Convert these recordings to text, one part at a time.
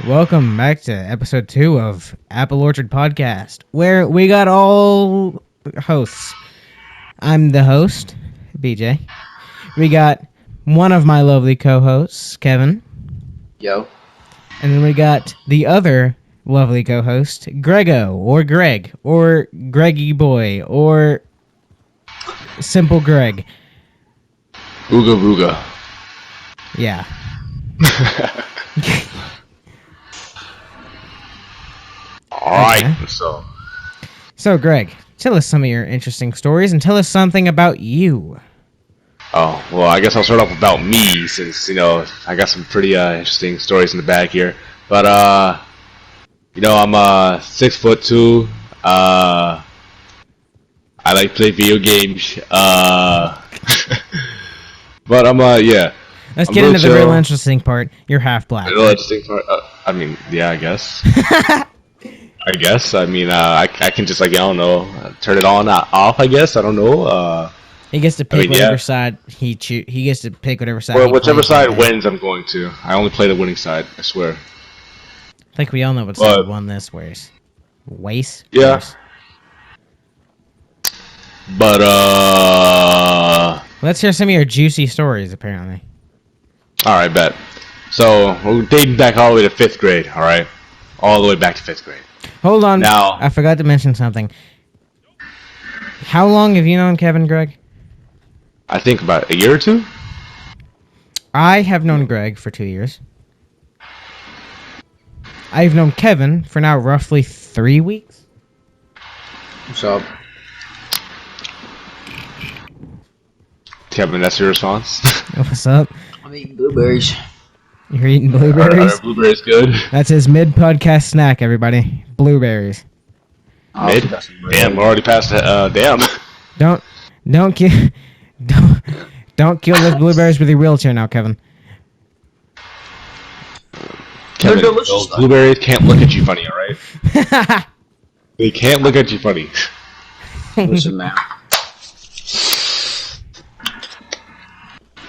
Welcome back to episode 2 of Apple Orchard Podcast, where we got all hosts. I'm the host, BJ. We got one of my lovely co-hosts, Kevin. Yo. And then we got the other lovely co-host, Grego, or Greg, or Greggy Boy, or Simple Greg. Ooga booga. Yeah. Alright, Okay. So, Greg, tell us some of your interesting stories and tell us something about you. oh, well, I guess I'll start off about me, since, I got some pretty interesting stories in the bag here. But, I'm 6'2". I like to play video games. But yeah. Let's I'm get real into the chill. real interesting part. You're half black. The real interesting part, yeah, I guess. I can just, turn it on, off, I guess. I don't know. He gets to pick whatever yeah. side he gets to pick whatever side. Well, he whichever plays side on. wins, I'm going to. I only play the winning side, I swear. I think we all know what But- side won this. Waste. Yeah. But, Let's hear some of your juicy stories. Apparently. alright, bet. So, we're dating back all the way to 5th grade, alright? All the way back to 5th grade. Hold on. Now- I forgot to mention something. How long have you known Kevin, Greg? I think about a year or two? I have known Greg for 2 years. I've known Kevin for now roughly 3 weeks. What's up? Kevin, that's your response? What's up? I'm eating blueberries. You're eating blueberries? Are blueberries good? That's his mid-podcast snack, everybody. Blueberries. Mid? Damn, we're already past the, damn. Don't kill those blueberries with your wheelchair now, Kevin. Kevin, They're delicious, those though. blueberries can't look at you funny, alright? They can't look at you funny. Listen, man.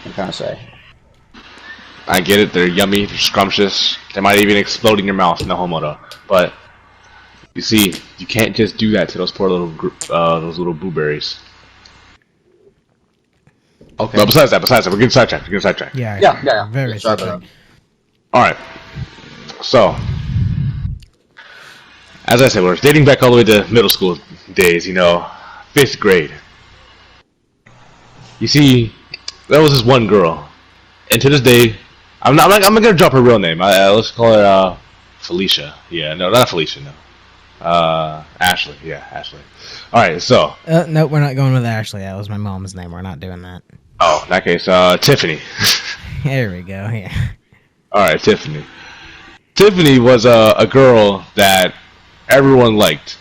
What can I say? I get it, they're yummy, they're scrumptious. They might even explode in your mouth, no homo though. But, you see, you can't just do that to those poor little blueberries. Okay. But besides that, we're getting sidetracked. Yeah. Very Yeah, sorry about simple. that. Alright. So, as I said, we're dating back all the way to middle school days, 5th grade. You see, there was this one girl, and to this day, I'm not gonna drop her real name. Let's call her Felicia. Yeah, no, not Felicia. No, Ashley. Yeah, Ashley. All right, so. No, we're not going with Ashley. That was my mom's name. We're not doing that. Oh, in that case, Tiffany. There we go. Yeah. All right, Tiffany. Tiffany was a girl that everyone liked.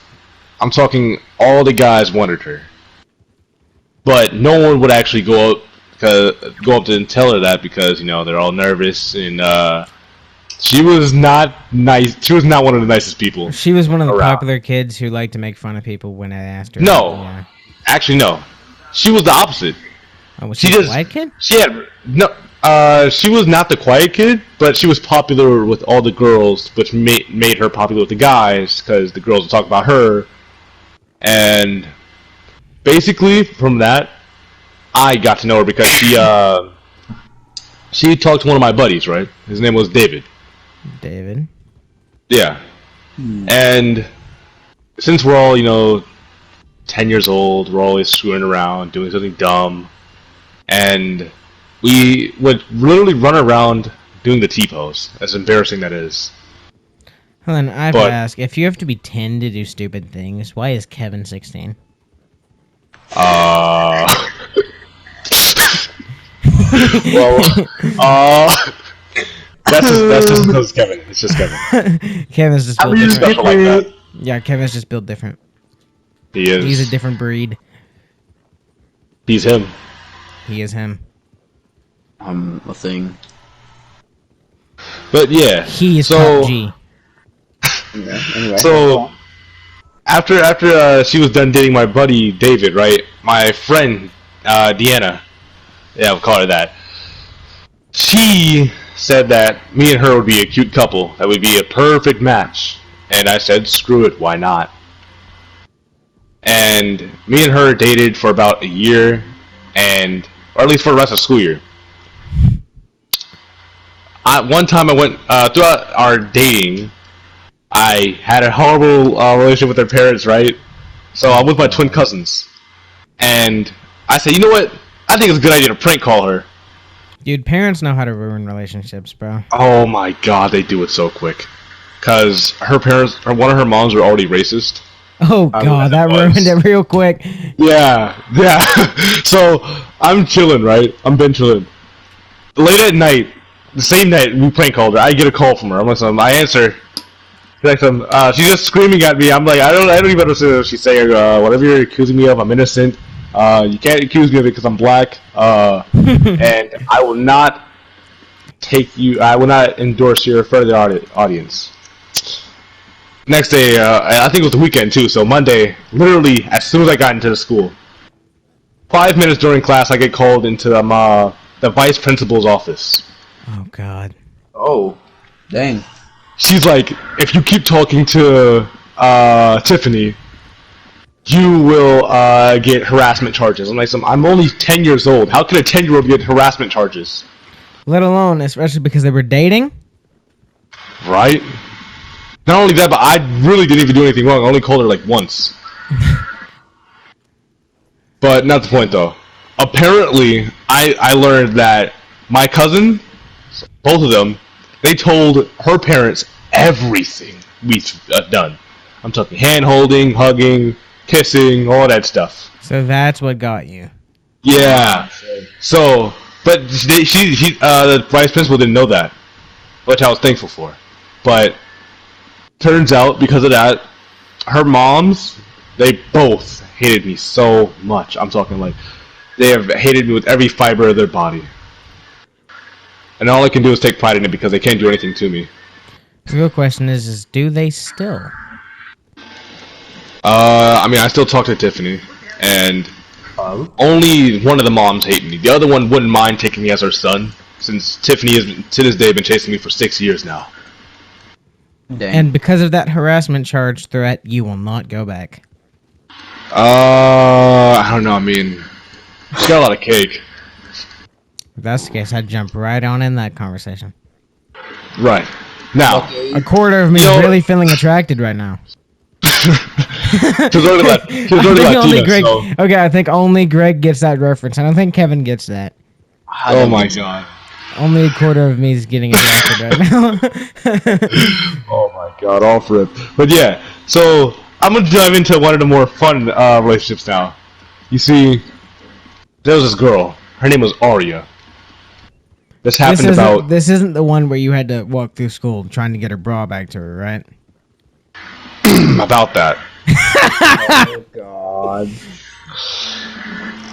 I'm talking all the guys wanted her, but no one would actually go up and tell her that because they're all nervous and she was not nice. She was not one of the nicest people. She was one of the around. popular kids who liked to make fun of people when I asked her. No. Yeah. Actually, no. She was the opposite. Oh, was She she a just- white kid? She had no. She was not the quiet kid, but she was popular with all the girls, which made her popular with the guys because the girls would talk about her. And basically, from that, I got to know her because she talked to one of my buddies. Right, his name was David. David. Yeah, and since we're all 10 years old, we're always screwing around, doing something dumb, and we would literally run around doing the T-pose, as embarrassing that is. Hold on, I have But- to ask, if you have to be 10 to do stupid things, why is Kevin 16? Well, that's just because Kevin. It's just Kevin. Kevin's just built He's different. special like that. Yeah, Kevin's just built different. He is. He's a different breed. He's him. He is him. I'm a thing. But yeah. He is so, top G. Yeah, anyway. So after she was done dating my buddy David, right? My friend Deanna, yeah, we'll call her that. She said that me and her would be a cute couple. That would be a perfect match. And I said, screw it, why not? And me and her dated for about a year, or at least for the rest of the school year. One time I went, throughout our dating, I had a horrible relationship with their parents, right? So I'm with my twin cousins. And I said, you know what? I think it's a good idea to prank call her. Dude, parents know how to ruin relationships, bro. Oh my god, they do it so quick. Because her parents, or one of her moms were already racist. Oh god, that ruined it real quick. Yeah. So, I'm chilling, right? I'm been chilling. Late at night, the same night we prank called her, I get a call from her. I'm like, I answer. She's just screaming at me. I'm like, I don't even understand what she's saying. Whatever you're accusing me of, I'm innocent. You can't accuse me of it because I'm black. And I will not endorse your further audience. Next day, I think it was the weekend too, so Monday, literally, as soon as I got into the school, 5 minutes during class, I get called into the vice principal's office. Oh god. Oh, dang. She's like, if you keep talking to Tiffany, you will get harassment charges. I'm like, I'm only 10 years old. How can a 10-year-old get harassment charges? Let alone, especially because they were dating? Right? Not only that, but I really didn't even do anything wrong. I only called her like once. But not the point though. Apparently, I learned that my cousin, both of them, they told her parents everything we've done. I'm talking hand-holding, hugging, kissing, all that stuff. So that's what got you. Yeah. So, but the vice principal didn't know that, which I was thankful for. But turns out, because of that, her moms, they both hated me so much. I'm talking like, they have hated me with every fiber of their body. And all I can do is take pride in it because they can't do anything to me. The real question is do they still? I mean, I still talk to Tiffany, and only one of the moms hate me. The other one wouldn't mind taking me as her son, since Tiffany has, to this day, been chasing me for 6 years now. Dang. And because of that harassment charge threat, you will not go back. I don't know, I mean, she's got a lot of cake. If that's the case, I'd jump right on in that conversation. Right. Now, A quarter of me is really feeling attracted right now. She's already I think only Latina, Greg. so. Okay, I think only Greg gets that reference. I don't think Kevin gets that. Oh my god. Only a quarter of me is getting attracted right now. Oh my god, all for it. But yeah, so I'm gonna dive into one of the more fun relationships now. You see, there was this girl. Her name was Aria. This happened about. This isn't the one where you had to walk through school trying to get her bra back to her, right? About that. Oh god.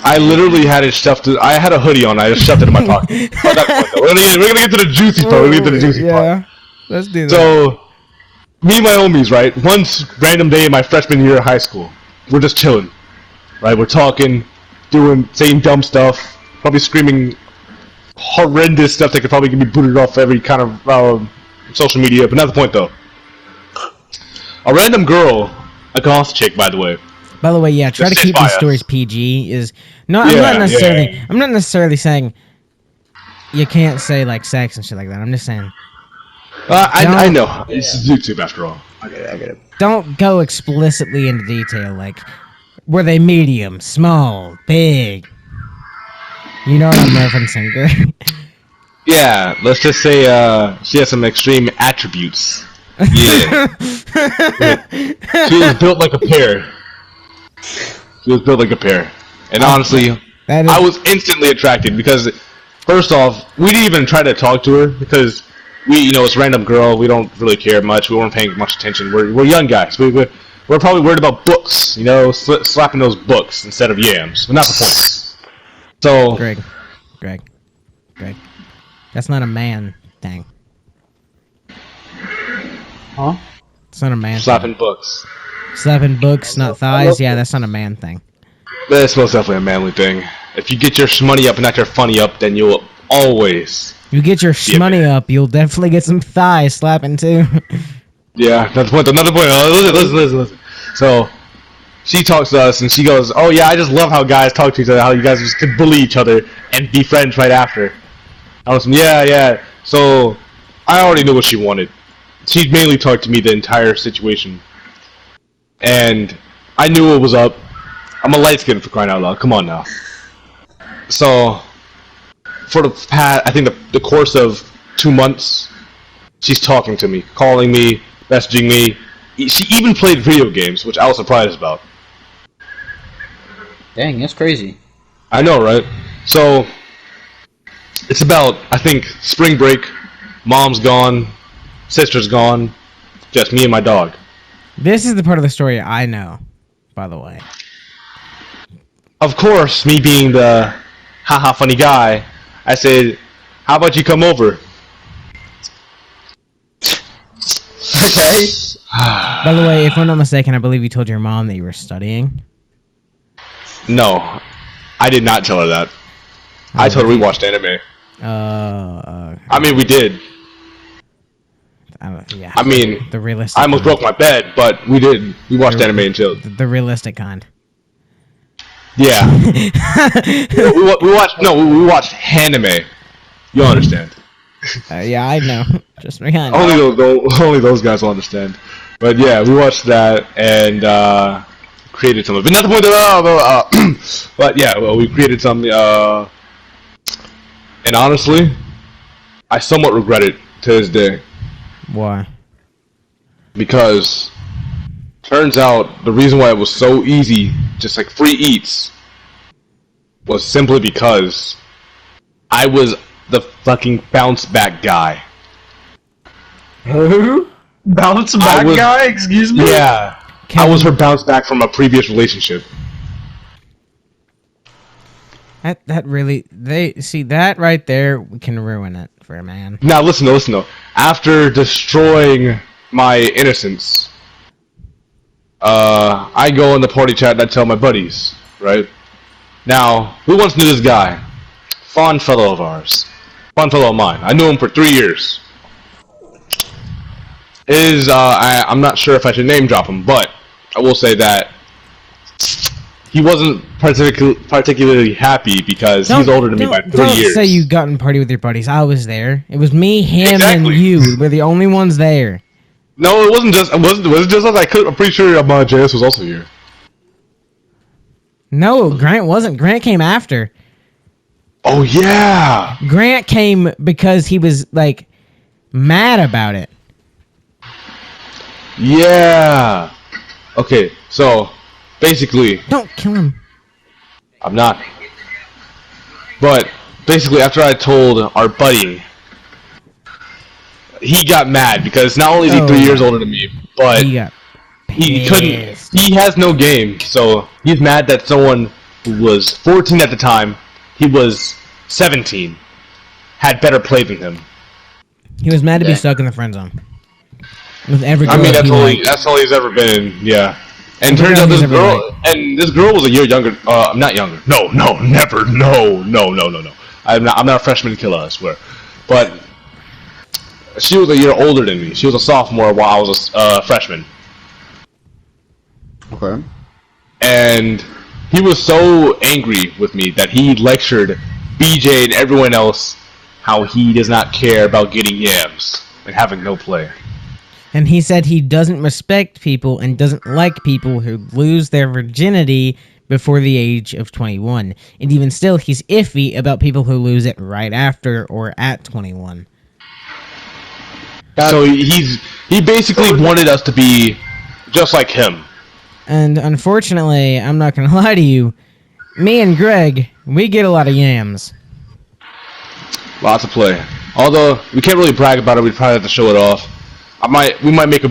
I literally had it stuffed. I had a hoodie on. I just shoved it in my pocket. Oh, that's fun, though. We're gonna get to the juicy part. We're gonna get to the juicy part. Yeah, let's do that. So, me and my homies, right? One random day in my freshman year of high school, we're just chilling, right? We're talking, saying dumb stuff, probably screaming horrendous stuff that could probably get me booted off every kind of social media. But not the point, though. A random girl, a goth chick, by the way. By the way, yeah, try to keep these stories PG. I'm not necessarily saying you can't say like sex and shit like that. I'm just saying. I know. It's YouTube after all. I get it. Don't go explicitly into detail. Like, were they medium, small, big? You know what I'm referencing, Greg? Yeah, let's just say she has some extreme attributes. Yeah. She was built like a pear. And honestly, I was instantly attracted because, first off, we didn't even try to talk to her because it's a random girl. We don't really care much. We weren't paying much attention. We're young guys. We're probably worried about books, slapping those books instead of yams. But not the point. So, Greg, that's not a man thing. Huh? It's not a man slapping thing. books. Slapping books, not thighs. Yeah, that's not a man thing. That's most definitely a manly thing. If you get your shmoney up and not your funny up, then you'll always You get your shmoney up, you'll definitely get some thigh slapping too. Yeah, that's point. Another point. Listen. So she talks to us, and she goes, "Oh yeah, I just love how guys talk to each other. How you guys just could bully each other and be friends right after." I was, yeah. So I already knew what she wanted. She mainly talked to me the entire situation, and I knew what was up. I'm a light skin for crying out loud. Come on now. So for the past, I think the course of 2 months, she's talking to me, calling me, messaging me. She even played video games, which I was surprised about. Dang, that's crazy. I know, right? So it's about, I think, spring break. Mom's gone, sister's gone, just me and my dog. This is the part of the story I know, by the way. Of course, me being the haha funny guy, I said, "How about you come over?" Okay. By the way, if I'm not mistaken, I believe you told your mom that you were studying. No, I did not tell her that. I told her we watched anime. I mean, we did. Yeah. I mean, the realistic. I almost kind. broke my bed, but we did. We watched anime and chilled. The realistic kind. Yeah. we watched. No, we watched anime. You understand? Yeah, I know. Just me. I know. Only those guys will understand. But yeah, we watched that and created some of it. Not the point that, but yeah, well, we created some. And honestly, I somewhat regret it to this day. Why? Because turns out the reason why it was so easy, just like free eats, was simply because I was the fucking bounce back guy. Who? Bounce back guy? Excuse me? Yeah. I was her bounce back from a previous relationship. That really that right there can ruin it for a man. Now listen though. After destroying my innocence, I go in the party chat and I tell my buddies, right? Now, who once knew this guy? Fond fellow of ours. Fond fellow of mine. I knew him for 3 years. I'm not sure if I should name drop him, but I will say that he wasn't particularly happy because he's older than me by 3 years. Don't say you got in party with your buddies. I was there. It was me, him, Exactly. and you. We're the only ones there. No, it wasn't just. It wasn't just us. I'm pretty sure JS was also here. No, Grant wasn't. Grant came after. Oh yeah. Grant came because he was like mad about it. Yeah. Okay, so basically, Don't kill him. I'm not. But basically, after I told our buddy, he got mad because not only is he 3 years older than me, but He got he couldn't. pissed. He has no game, so he's mad that someone who was 14 at the time, he was 17, had better play than him. He was mad to be stuck in the friend zone with every girl. I mean, he liked. that's all he's ever been in. Yeah. And Every turns girl out he's this ever girl, and this girl was a year younger. Not younger. No, never. No. I'm not a freshman killer, I swear. But she was a year older than me. She was a sophomore while I was a freshman. Okay. And he was so angry with me that he lectured BJ and everyone else how he does not care about getting yams and having no play. And he said he doesn't respect people and doesn't like people who lose their virginity before the age of 21. And even still, he's iffy about people who lose it right after or at 21. So he basically wanted us to be just like him. And unfortunately, I'm not going to lie to you, me and Greg, we get a lot of yams. Lots of play. Although we can't really brag about it, we probably have to show it off. We might make a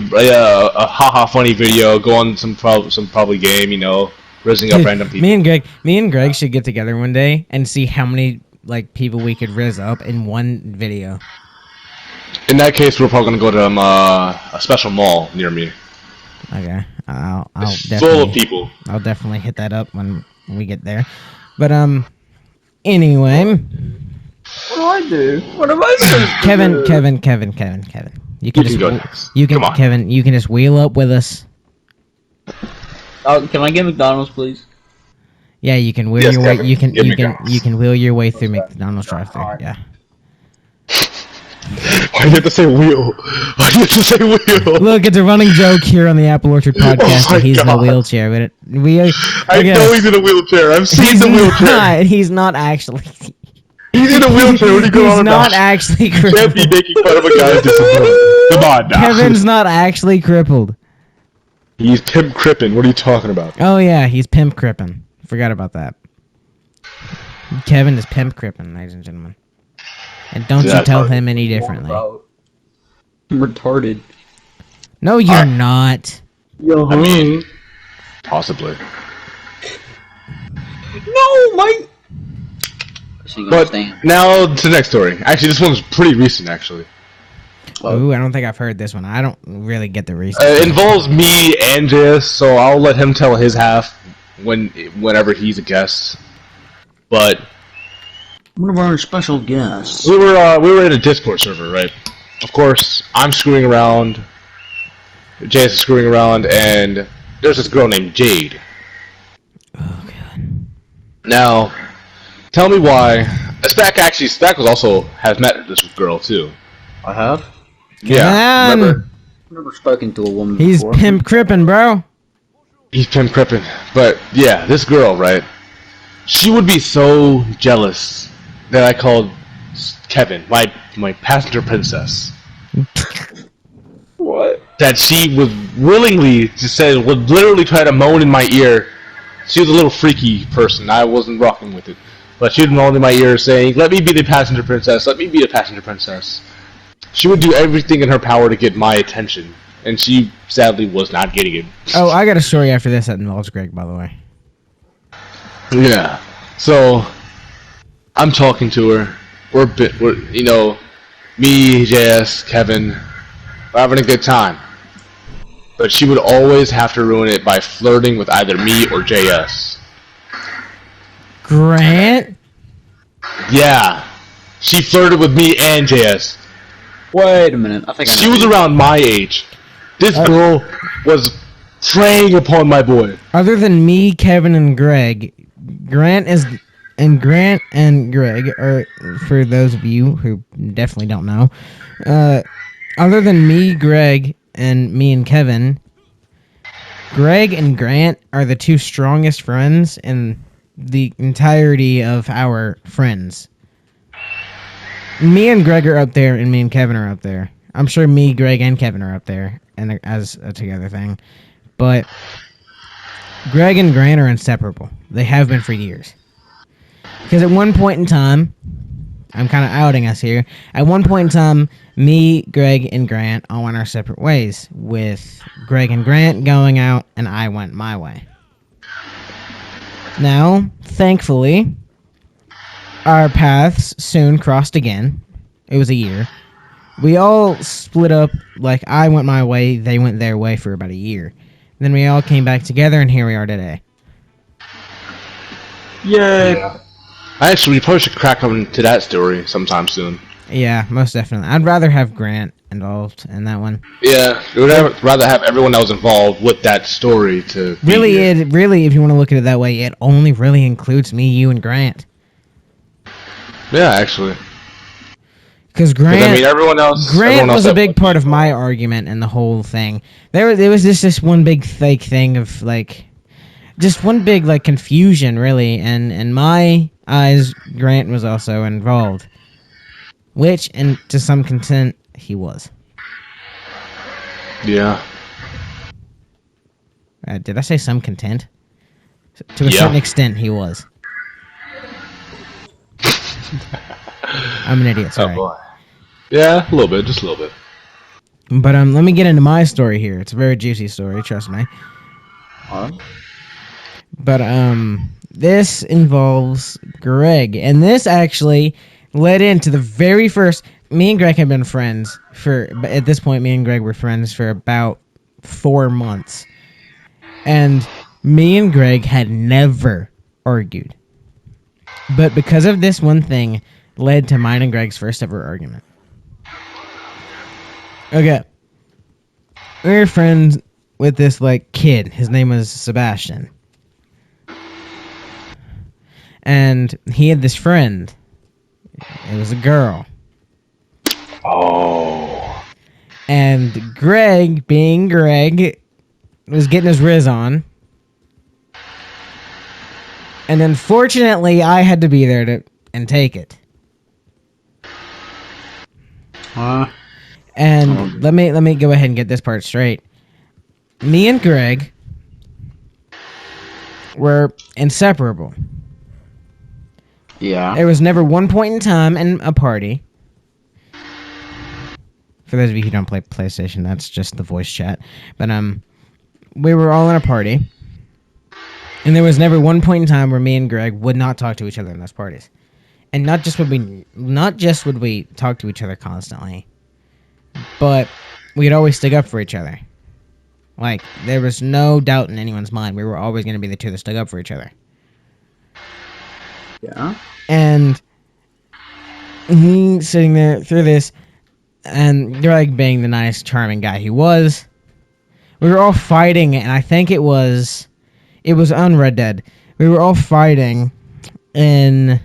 haha funny video, go on some probably game, rizzing up random people. Me and Greg should get together one day and see how many people we could rizz up in one video. In that case, we're probably gonna go to a special mall near me. Okay, I'll It's definitely full of people. I'll definitely hit that up when we get there. But anyway, What do I do? What am I supposed to Kevin, do? Kevin. You can You can go next. you can Come on. Kevin. You can just wheel up with us. Oh, can I get McDonald's, please? Yeah, you can wheel Yes, your way. Kevin, You can give you me can guns. you can wheel your way through Okay. McDonald's drive-thru. Alright. Yeah. Why do you have to say wheel? Why do you have to say wheel? Look, it's a running joke here on the Apple Orchard podcast my that he's in a God. wheelchair. But I know he's in a wheelchair. I've seen the wheelchair. He's not actually. He's in a wheelchair. What are you going He's on not about? actually You can't be crippled. making fun of a guy's disability. Come on now. Kevin's not actually crippled. He's Pimp Crippen. What are you talking about? Oh yeah, he's pimp crippin'. Forgot about that. Kevin is pimp crippin', ladies and gentlemen. And don't Yeah, you tell that's him any differently. I'm retarded. No, you're not. Yo, I mean, possibly. no, Mike. But now to the next story. Actually, this one's pretty recent, actually. Ooh, I don't think I've heard this one. I don't really get the reason. It involves me and JS, so I'll let him tell his half whenever he's a guest. But one of our special guests. we were in a Discord server, right? Of course, I'm screwing around. JS is screwing around, and there's this girl named Jade. Oh god. Now, tell me why. Stack was also has met this girl too. I have. Yeah, Kevin! remember? I've never spoken to a woman He's before. pimp crippin', bro. He's Pimp Crippen. But yeah, this girl, right? She would be so jealous that I called Kevin my passenger princess. What? That she would willingly just said would literally try to moan in my ear. She was a little freaky person. I wasn't rocking with it, but she would moan in my ear saying, "Let me be the passenger princess. Let me be the passenger princess." She would do everything in her power to get my attention, and she sadly was not getting it. Oh, I got a story after this that involves Greg, by the way. Yeah. So I'm talking to her. We're me, JS, Kevin, we're having a good time. But she would always have to ruin it by flirting with either me or JS. Grant? Yeah. She flirted with me and JS. Wait a minute. I think I She know was you. around my age. This girl was preying upon my boy. Other than me, Kevin, and Greg, Grant and Greg are, for those of you who definitely don't know, other than me, Greg, and me and Kevin, Greg and Grant are the two strongest friends in the entirety of our friends. Me and Greg are up there, and me and Kevin are up there. I'm sure me, Greg, and Kevin are up there, and as a together thing. But Greg and Grant are inseparable. They have been for years. Because at one point in time, I'm kind of outing us here. At one point in time, me, Greg, and Grant all went our separate ways, with Greg and Grant going out, and I went my way. Now, thankfully, our paths soon crossed again. It was a year. We all split up, like I went my way, they went their way for about a year. Then we all came back together, and here we are today. Yay. Yeah. Actually, we probably should crack into that story sometime soon. Yeah, most definitely. I'd rather have Grant involved in that one. Yeah, we would rather have everyone that was involved with that story to be Really, here. if you want to look at it that way, it only really includes me, you, and Grant. Yeah, actually. Because Grant, I mean, everyone else was a that big part of my argument and the whole thing. There was just this one big fake thing of like, just one big like confusion, really. And in my eyes, Grant was also involved, which, and to some content, he was. Yeah. Did I say some content? To a Yeah. certain extent, he was. I'm an idiot. Sorry. Oh boy. Yeah, a little bit, just a little bit. But let me get into my story here. It's a very juicy story, trust me. Huh? But this involves Greg, and this actually led into the very first. Me and Greg had been friends but at this point, me and Greg were friends for about 4 months, and me and Greg had never argued. But because of this one thing, led to mine and Greg's first ever argument. Okay. We were friends with this like kid. His name was Sebastian. And he had this friend. It was a girl. Oh. And Greg, being Greg, was getting his riz on. And unfortunately, I had to be there and take it. And let me go ahead and get this part straight. Me and Greg were inseparable. Yeah. There was never one point in time in a party. For those of you who don't play PlayStation, that's just the voice chat. But we were all in a party, and there was never one point in time where me and Greg would not talk to each other in those parties. And not just would we talk to each other constantly, but we'd always stick up for each other. Like, there was no doubt in anyone's mind we were always going to be the two that stuck up for each other. Yeah. And he sitting there through this, and Greg being the nice, charming guy he was, we were all fighting, and I think it was on Red Dead. We were all fighting in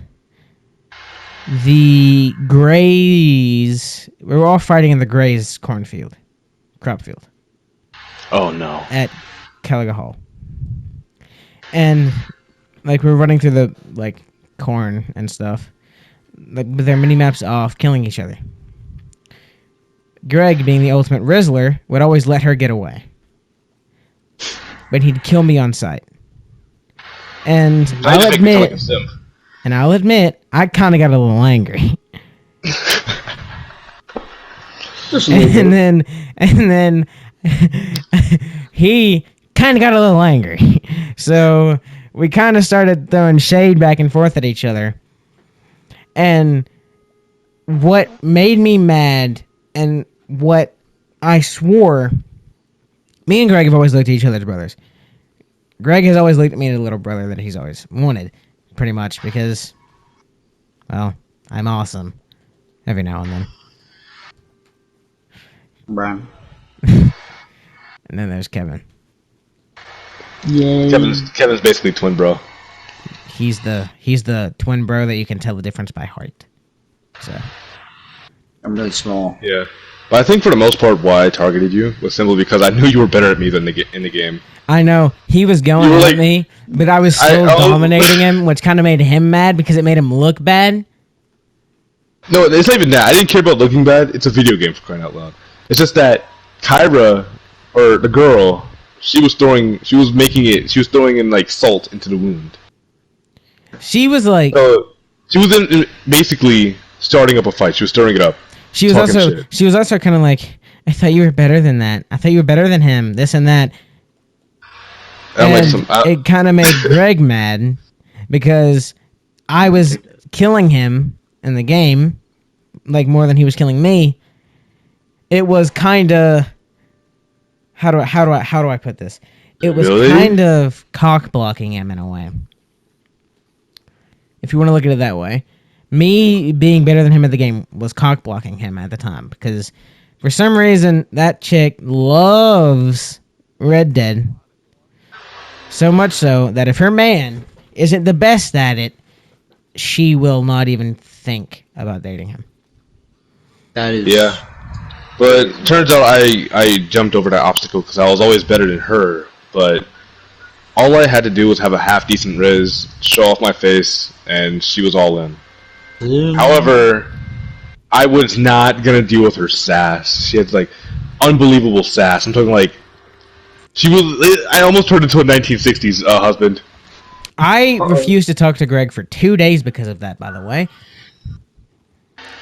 the Grays. We were all fighting in the Grays crop field. Oh no. At Caliga Hall. And like we were running through the like corn and stuff, like with their mini maps off, killing each other. Greg, being the ultimate Rizzler, would always let her get away, but he'd kill me on sight. And I'll admit, I kind of got a little angry. and then he kind of got a little angry. So we kind of started throwing shade back and forth at each other. And what made me mad, and what I swore, me and Greg have always looked at each other as brothers. Greg has always looked at me as a little brother that he's always wanted, pretty much, because, well, I'm awesome every now and then. Brian. And then there's Kevin. Yay. Kevin's basically twin bro. He's the twin bro that you can tell the difference by height. So I'm really small. Yeah. But I think for the most part why I targeted you was simply because I knew you were better at me than in the game. I know he was going at me, but I was still dominating him, which kind of made him mad because it made him look bad. No, it's not even that. I didn't care about looking bad. It's a video game, for crying out loud. It's just that Kyra, or the girl, she was throwing in like salt into the wound. She was like, she was basically starting up a fight. She was stirring it up. She was also kind of like, I thought you were better than that. I thought you were better than him. This and that. And it kind of made Greg mad because I was killing him in the game, like more than he was killing me. It was kind of how do I put this? It was kind of cock blocking him in a way. If you want to look at it that way, me being better than him at the game was cock blocking him at the time because for some reason that chick loves Red Dead. So much so that if her man isn't the best at it, she will not even think about dating him. That is... Yeah. But it turns out I jumped over that obstacle because I was always better than her. But all I had to do was have a half-decent riz, show off my face, and she was all in. However, I was not going to deal with her sass. She had, like, unbelievable sass. I'm talking like... I almost turned into a 1960s husband. I refused to talk to Greg for 2 days because of that, by the way.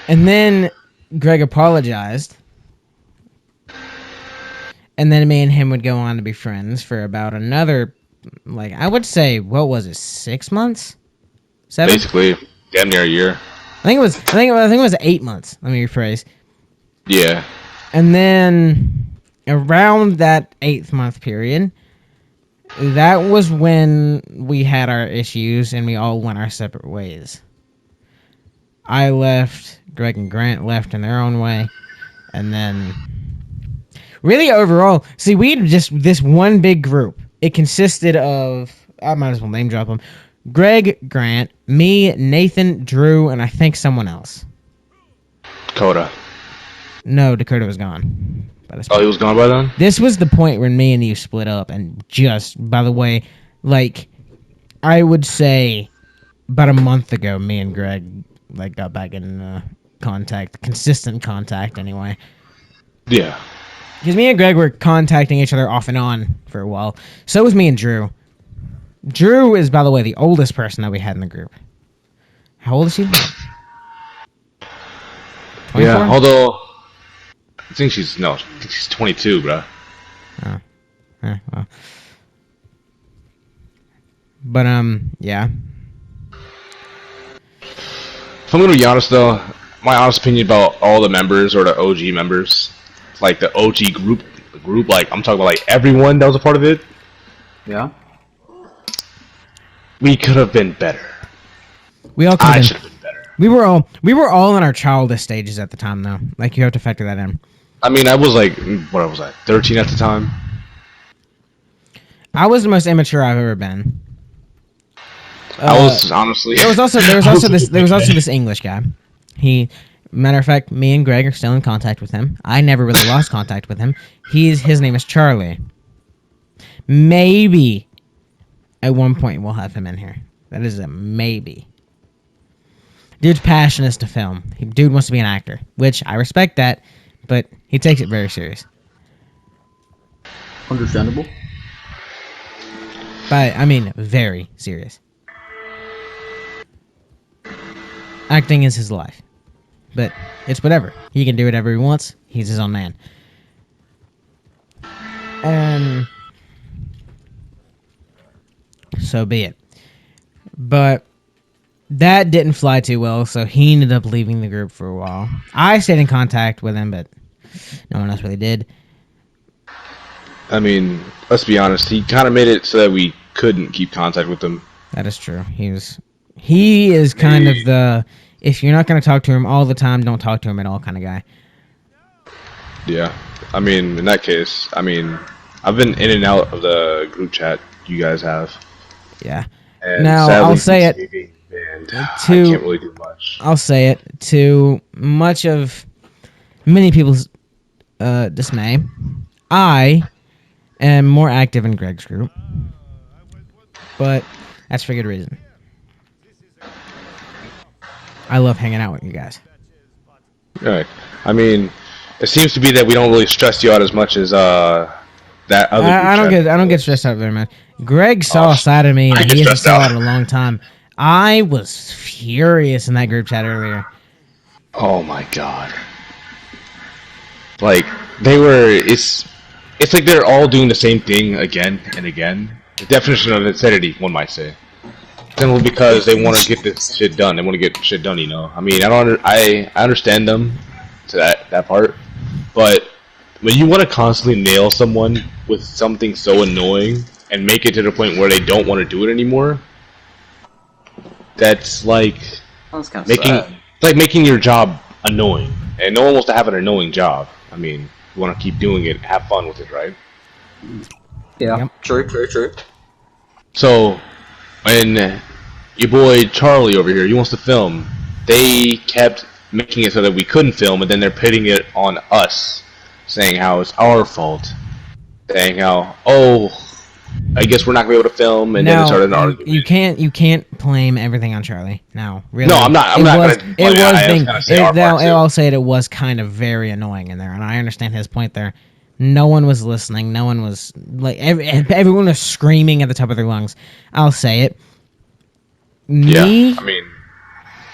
And then Greg apologized. And then me and him would go on to be friends for about another, like, I would say, what was it, 6 months? 7? Basically, damn near a year. I think it was 8 months. Let me rephrase. Yeah. And then around that 8th month period, that was when we had our issues and we all went our separate ways. I left. Greg and Grant left in their own way, and then really overall, see, we had just this one big group. It consisted of, I might as well name drop them: Greg, Grant, me, Nathan, Drew, and I think someone else. Coda. No, Dakota was gone. By this Oh, point. he was gone by then? This was the point when me and you split up, and just, by the way, like, I would say about a month ago, me and Greg, like, got back in contact, consistent contact anyway. Yeah. Because me and Greg were contacting each other off and on for a while. So was me and Drew. Drew is, by the way, the oldest person that we had in the group. How old is she? 24? Yeah, although I think she's 22, bro. Oh. Well. But, yeah. If I'm gonna be honest though, my honest opinion about all the members or the OG members, like the OG group, like I'm talking about like everyone that was a part of it, Yeah. we could have been better. We all could I have should been. have been better. We were all in our childish stages at the time, though. Like, you have to factor that in. I mean, I was like, what was I, 13 at the time? I was the most immature I've ever been. I was honestly. There was also this English guy. Matter of fact, me and Greg are still in contact with him. I never really lost contact with him. His name is Charlie. Maybe at one point we'll have him in here. That is a maybe. Dude's passionate to film. Dude wants to be an actor, which I respect that, but he takes it very serious. Understandable. But I mean, very serious. Acting is his life. But it's whatever. He can do whatever he wants. He's his own man. And so be it. But that didn't fly too well, so he ended up leaving the group for a while. I stayed in contact with him, but no one else really did. I mean, let's be honest. He kind of made it so that we couldn't keep contact with him. That is true. He is kind of the, if you're not going to talk to him all the time, don't talk to him at all kind of guy. Yeah. I mean, in that case, I mean, I've been in and out of the group chat you guys have. Yeah. And Now, sadly, I'll say it. I can't really do much. I'll say it. To much of many people's dismay, I am more active in Greg's group. But that's for good reason. I love hanging out with you guys. Right. I mean, it seems to be that we don't really stress you out as much as that other. I don't get stressed out very much. Greg saw a side of me I that get he hasn't stressed out. saw in a long time. I was furious in that group chat earlier. Oh my god. Like they were. It's like they're all doing the same thing again and again. The definition of insanity, one might say. Simply because they want to get this shit done. They want to get shit done, you know. I mean, I understand them to that part, but when you want to constantly nail someone with something so annoying and make it to the point where they don't want to do it anymore, that's like That's kind of making sad. making your job annoying, and no one wants to have an annoying job. I mean, you want to keep doing it, have fun with it, right? Yeah. Yep. True. So, when your boy Charlie over here, he wants to film, they kept making it so that we couldn't film, and then they're pitting it on us, saying how it's our fault, saying how, oh, I guess we're not gonna be able to film, and then it started an argument. You can't blame everything on Charlie. No, really. No, I'm not. I'm not gonna. I'll say it was kind of very annoying in there, and I understand his point there. No one was listening. No one was like everyone was screaming at the top of their lungs. I'll say it. Me. Yeah, I mean,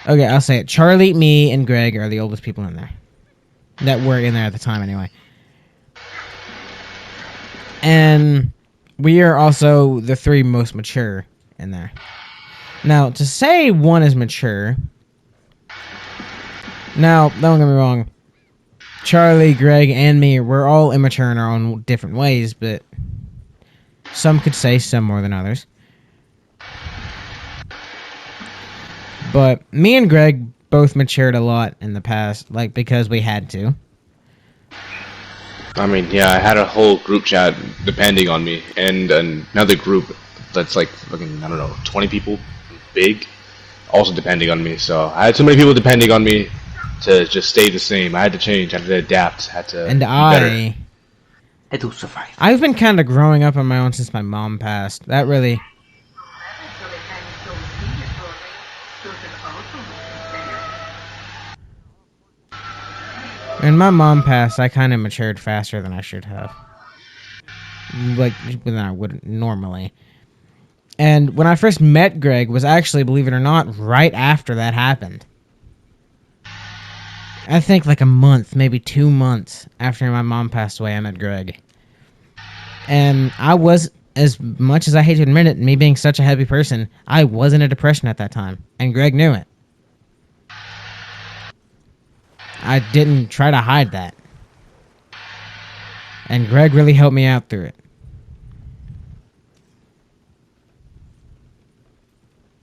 Okay, I'll say it. Charlie, me, and Greg are the oldest people in there. That were in there at the time, anyway. And we are also the three most mature in there. Now, to say one is mature... Now, don't get me wrong. Charlie, Greg, and me, we're all immature in our own different ways, but... Some could say some more than others. But me and Greg both matured a lot in the past, like because we had to. I mean, yeah, I had a whole group chat depending on me, and another group that's like fucking, I don't know, 20 people big, also depending on me. So I had so many people depending on me to just stay the same. I had to change, I had to adapt, had to And be better. It will survive. I've been kind of growing up on my own since my mom passed. That really. When my mom passed, I kind of matured faster than I should have. Like, than I would normally. And when I first met Greg was actually, believe it or not, right after that happened. I think like a month, maybe 2 months after my mom passed away, I met Greg. And I was, as much as I hate to admit it, me being such a happy person, I was in a depression at that time. And Greg knew it. I didn't try to hide that. And Greg really helped me out through it.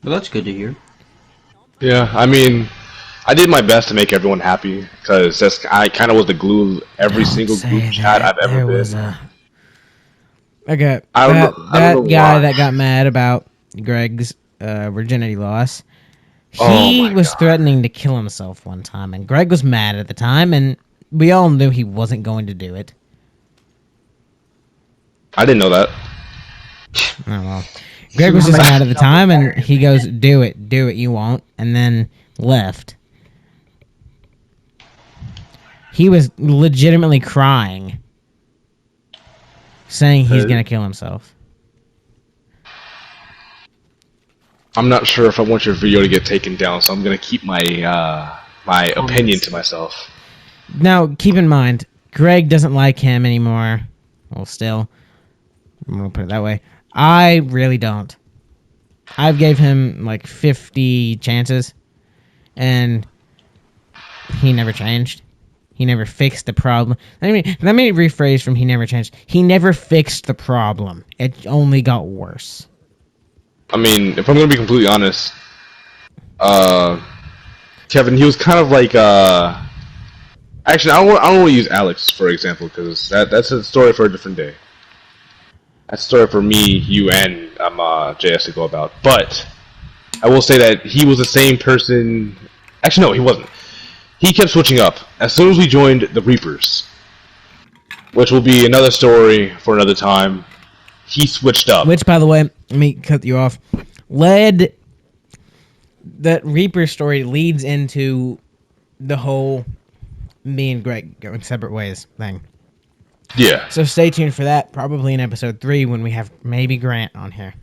Well, that's good to hear. Yeah, I mean, I did my best to make everyone happy because I kind of was the glue every Don't single say group chat that. I've ever There been. was a... Okay, I don't know guy why. that got mad about Greg's virginity loss, Oh he my was god. threatening to kill himself one time, and Greg was mad at the time, and we all knew he wasn't going to do it. I didn't know that. Oh well. Greg was just mad at the time, and he goes, do it, you won't," and then left. He was legitimately crying, saying he's gonna kill himself. I'm not sure if I want your video to get taken down, so I'm gonna keep my my opinion to myself. Now, keep in mind, Greg doesn't like him anymore. Well, still, I'm gonna put it that way. I really don't. I've gave him like 50 chances, and he never changed. He never fixed the problem. Let me rephrase from he never changed. He never fixed the problem. It only got worse. I mean, if I'm gonna be completely honest, Kevin, he was kind of like actually, I don't want to use Alex for example because that's a story for a different day. That's a story for me, you, and JS to go about. But I will say that he was the same person. Actually, no, he wasn't. He kept switching up as soon as we joined the Reapers, which will be another story for another time. He switched up. Which, by the way, let me cut you off. That Reaper story leads into the whole me and Greg going separate ways thing. Yeah. So stay tuned for that, probably in episode 3 when we have maybe Grant on here.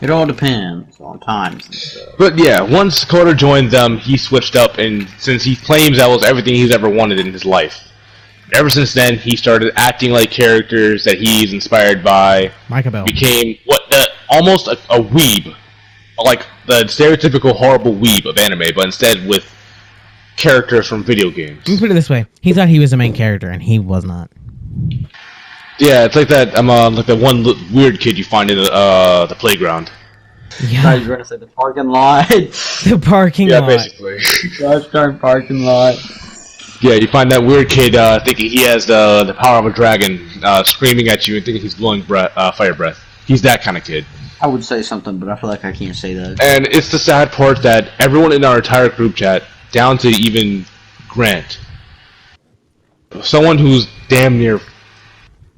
It all depends on times and stuff. But yeah, once Carter joined them, he switched up, and since he claims that was everything he's ever wanted in his life, ever since then he started acting like characters that he's inspired by. Micah Bell. Became almost a weeb, like the stereotypical horrible weeb of anime, but instead with characters from video games. Let me put it this way: he thought he was the main character, and he was not. Yeah, it's like that. Like that one weird kid you find in the playground. Yeah, I was going to say the parking lot. the parking Yeah, lot. basically. Gosh darn parking lot. Yeah, you find that weird kid thinking he has the power of a dragon, screaming at you and thinking he's blowing fire breath. He's that kind of kid. I would say something, but I feel like I can't say that. And it's the sad part that everyone in our entire group chat, down to even Grant, someone who's damn near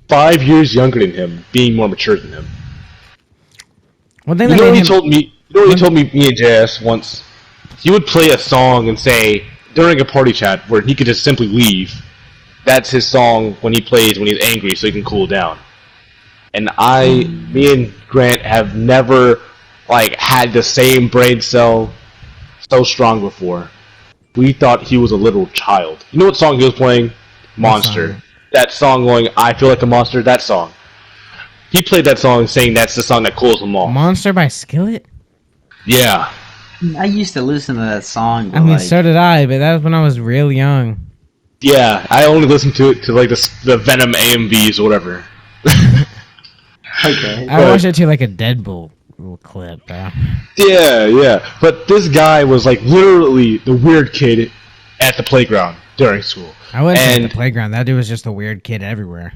5 years younger than him, being more mature than him. One thing You that know made what he him. told me? You know what he told me and JS once? He would play a song and say, during a party chat, where he could just simply leave, that's his song when he plays when he's angry so he can cool down. And me and Grant have never, like, had the same brain cell so strong before. We thought he was a little child. You know what song he was playing? Monster. song? That song going, I feel like a monster, that song. He played that song saying that's the song that cools him off. Monster by Skillet? Yeah. I used to listen to that song. But I mean, like, so did I, but that was when I was real young. Yeah, I only listened to it to like the Venom AMVs or whatever. okay. I watched it to like a Deadpool little clip, bro. Yeah. But this guy was like literally the weird kid at the playground during school. I wouldn't say at And the playground. That dude was just a weird kid everywhere.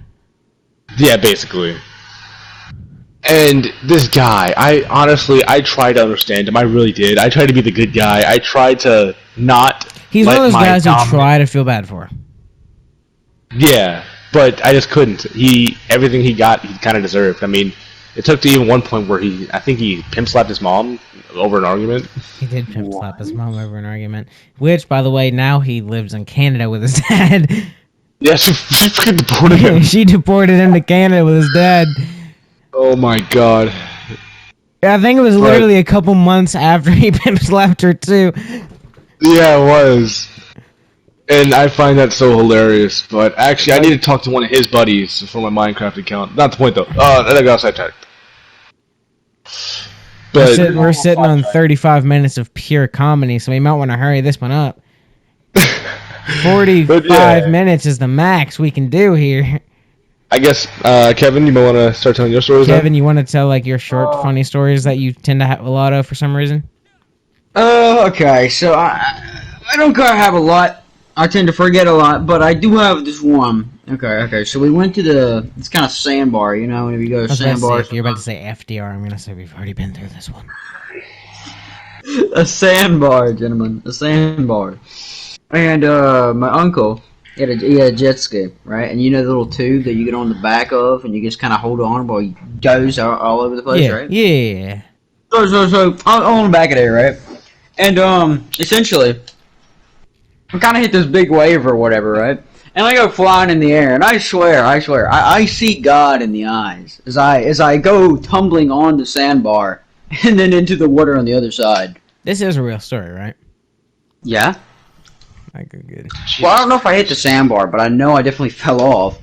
yeah, basically. And this guy, I tried to understand him. I really did. I tried to be the good guy. I tried to not. He's one let of those my guys who dominant- try to feel bad for. Yeah, but I just couldn't. Everything he got, he kind of deserved. I mean, it took to even one point where I think he pimp slapped his mom over an argument. He did pimp slap his mom over an argument. Which, by the way, now he lives in Canada with his dad. Yeah, she freaking deported him. She deported him to Canada with his dad. Oh my god. I think it was literally a couple months after he pimp slapped her too. Yeah, it was. And I find that so hilarious. But actually, I need to talk to one of his buddies for my Minecraft account. Not the point though. I got sidetracked. But We're sitting on 35 minutes of pure comedy, so we might want to hurry this one up. 45 minutes is the max we can do here. I guess, Kevin, you might want to start telling your stories. Kevin, you want to tell like your short, funny stories that you tend to have a lot of for some reason? Okay, so I don't gotta have a lot. I tend to forget a lot, but I do have this one. Okay, so we went to this kind of sandbar, you know, when you go to sandbars. If you're about to say FDR, I'm going to say we've already been through this one. A sandbar, gentlemen, a sandbar. And my uncle, he had a jet ski, right? And you know the little tube that you get on the back of, and you just kind of hold on while you goes all over the place, right? Yeah. So I'm on the back of there, right? And essentially, I kind of hit this big wave or whatever, right? And I go flying in the air, and I swear, I see God in the eyes as I go tumbling on the sandbar and then into the water on the other side. This is a real story, right? Yeah. Okay, good. Well, I don't know if I hit the sandbar, but I know I definitely fell off.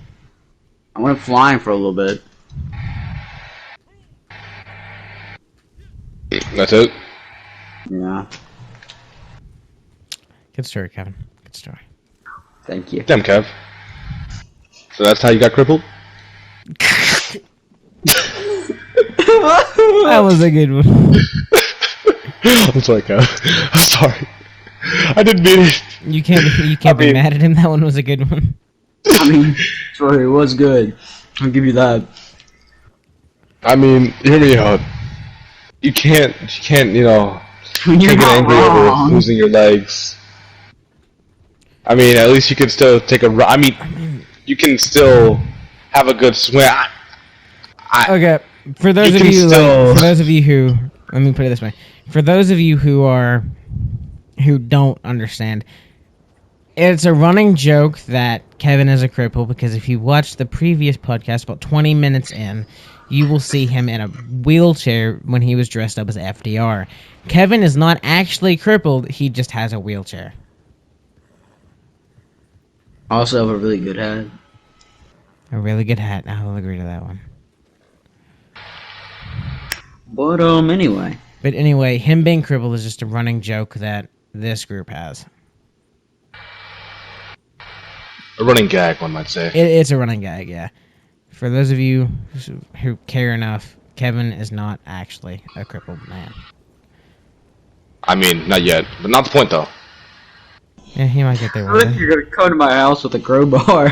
I went flying for a little bit. That's it. Yeah. Good story, Kevin. Good story. Thank you. Damn, Kev. So that's how you got crippled? That was a good one. I'm sorry, Kev. I'm sorry. I didn't mean it. You can't be mad at him. That one was a good one. I mean, sorry, it was good. I'll give you that. I mean, hear me out. You can't, you know, You're get not angry wrong. over losing your legs. I mean, at least you can still take a run. I mean, you can still have a good swim. Okay, for those You of can you, still- for those of you who, let me put it this way: for those of you who don't understand, it's a running joke that Kevin is a cripple because if you watch the previous podcast, about 20 minutes in, you will see him in a wheelchair when he was dressed up as FDR. Kevin is not actually crippled; he just has a wheelchair. I also have a really good hat. A really good hat. I'll agree to that one. But anyway. But anyway, him being crippled is just a running joke that this group has. A running gag, one might say. It's a running gag, yeah. For those of you who care enough, Kevin is not actually a crippled man. I mean, not yet, but not the point though. Yeah, he might get there I one think day. you're gonna come to my house with a crowbar.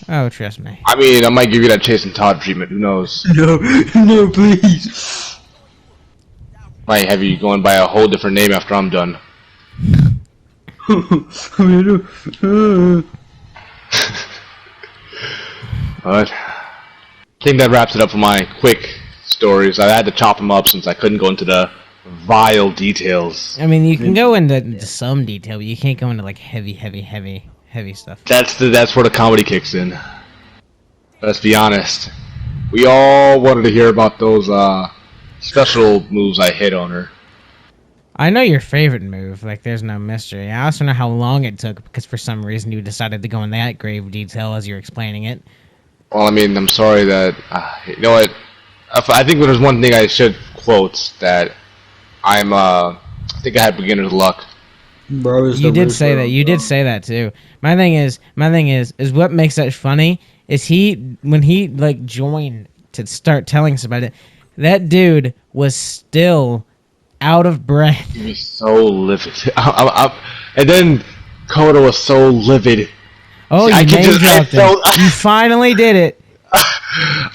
Oh, trust me. I mean, I might give you that Chase and Todd treatment. Who knows? No, please. Might have you going by a whole different name after I'm done. But I think that wraps it up for my quick stories. I had to chop them up since I couldn't go into the vile details. I mean, you can go into some detail, but you can't go into like heavy stuff. That's where the comedy kicks in. Let's be honest. We all wanted to hear about those special moves I hit on her. I know your favorite move. Like, there's no mystery. I also know how long it took because for some reason you decided to go in that grave detail as you're explaining it. Well, I mean, I'm sorry that you know what. I think there's one thing I should quote that I think I had beginner's luck. Bro, You did say that. You did say that too. My thing is what makes that funny is when he like joined to start telling us about it. That dude was still out of breath. He was so livid. And then Koda was so livid. Oh, I you could name just- I dropped him. felt- You finally did it.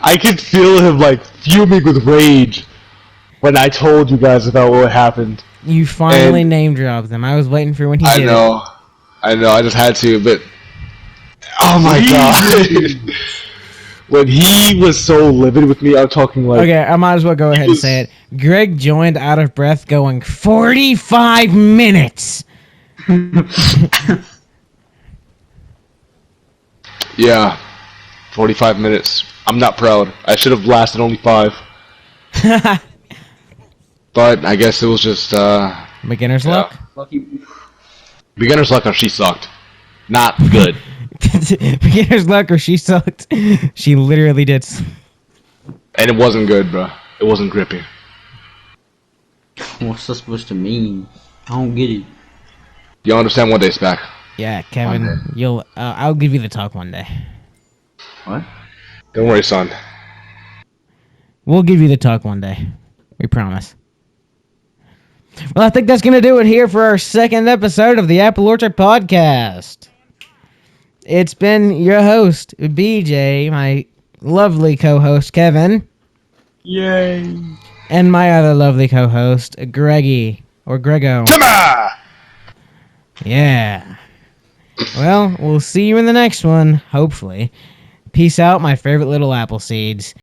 I could feel him like fuming with rage when I told you guys about what happened. You finally And- name dropped him. I was waiting for when he I did know, I just had to, but oh my god, when he was so livid with me, I'm talking it. like Okay, I might as well go ahead and say it. Greg joined out of breath going 45 minutes. yeah, 45 minutes. I'm not proud. I should have lasted only 5, but I guess it was just Beginner's Yeah. luck? Lucky. beginner's luck. Or she sucked. Not good. Beginner's luck or she sucked. She literally did. And it wasn't good, bro. It wasn't grippy. What's that supposed to mean? I don't get it. You understand one day, Spack? Yeah, Kevin, Okay. you'll. I'll give you the talk one day. What? Don't worry, son. We'll give you the talk one day. We promise. Well, I think that's going to do it here for our second episode of the Apple Orchard Podcast. It's been your host, BJ, my lovely co-host, Kevin, Yay! and my other lovely co-host, Greggy, or Grego. Come Yeah. Well, we'll see you in the next one, hopefully. Peace out, my favorite little apple seeds.